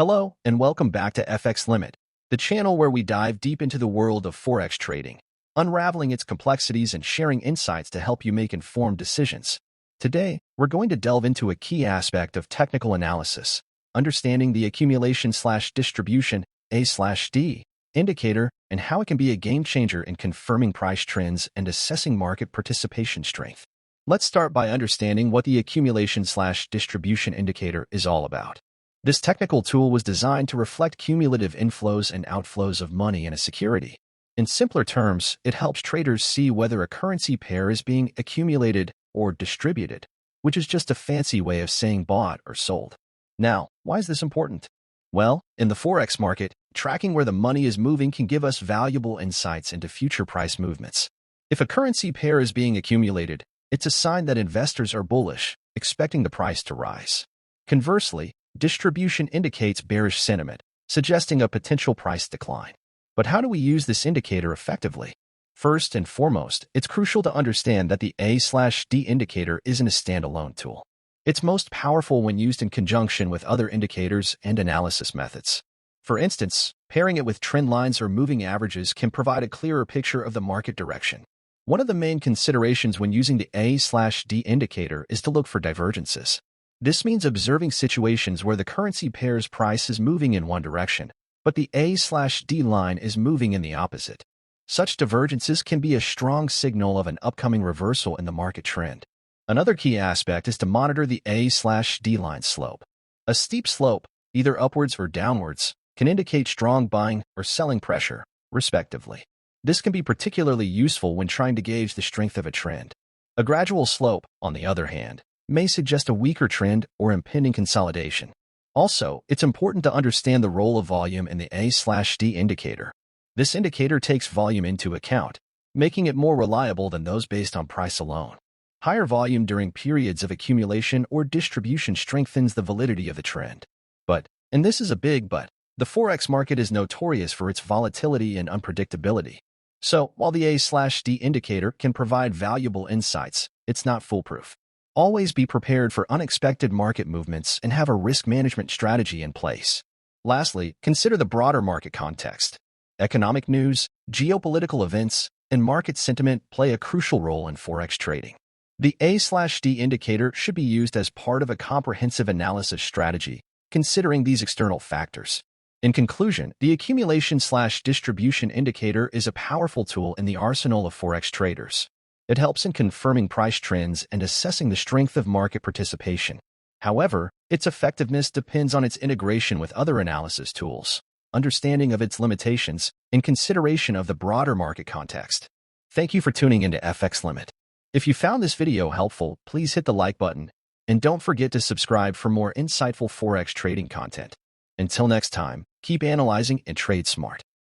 Hello, and welcome back to FX Limit, the channel where we dive deep into the world of Forex trading, unraveling its complexities and sharing insights to help you make informed decisions. Today, we're going to delve into a key aspect of technical analysis, understanding the accumulation/distribution A/D indicator and how it can be a game changer in confirming price trends and assessing market participation strength. Let's start by understanding what the accumulation/distribution indicator is all about. This technical tool was designed to reflect cumulative inflows and outflows of money in a security. In simpler terms, it helps traders see whether a currency pair is being accumulated or distributed, which is just a fancy way of saying bought or sold. Now, why is this important? Well, in the Forex market, tracking where the money is moving can give us valuable insights into future price movements. If a currency pair is being accumulated, it's a sign that investors are bullish, expecting the price to rise. Conversely, distribution indicates bearish sentiment, suggesting a potential price decline. But how do we use this indicator effectively? First and foremost, it's crucial to understand that the A/D indicator isn't a standalone tool. It's most powerful when used in conjunction with other indicators and analysis methods. For instance, pairing it with trend lines or moving averages can provide a clearer picture of the market direction. One of the main considerations when using the A/D indicator is to look for divergences. This means observing situations where the currency pair's price is moving in one direction, but the A/D line is moving in the opposite. Such divergences can be a strong signal of an upcoming reversal in the market trend. Another key aspect is to monitor the A/D line slope. A steep slope, either upwards or downwards, can indicate strong buying or selling pressure, respectively. This can be particularly useful when trying to gauge the strength of a trend. A gradual slope, on the other hand, may suggest a weaker trend or impending consolidation. Also, it's important to understand the role of volume in the A/D indicator. This indicator takes volume into account, making it more reliable than those based on price alone. Higher volume during periods of accumulation or distribution strengthens the validity of the trend. But, and this is a big but, the Forex market is notorious for its volatility and unpredictability. So, while the A/D indicator can provide valuable insights, it's not foolproof. Always be prepared for unexpected market movements and have a risk management strategy in place. Lastly, consider the broader market context. Economic news, geopolitical events, and market sentiment play a crucial role in Forex trading. The A/D indicator should be used as part of a comprehensive analysis strategy, considering these external factors. In conclusion, the accumulation/distribution indicator is a powerful tool in the arsenal of Forex traders. It helps in confirming price trends and assessing the strength of market participation. However, its effectiveness depends on its integration with other analysis tools, understanding of its limitations, and consideration of the broader market context. Thank you for tuning into FX Limit. If you found this video helpful, please hit the like button, and don't forget to subscribe for more insightful Forex trading content. Until next time, keep analyzing and trade smart.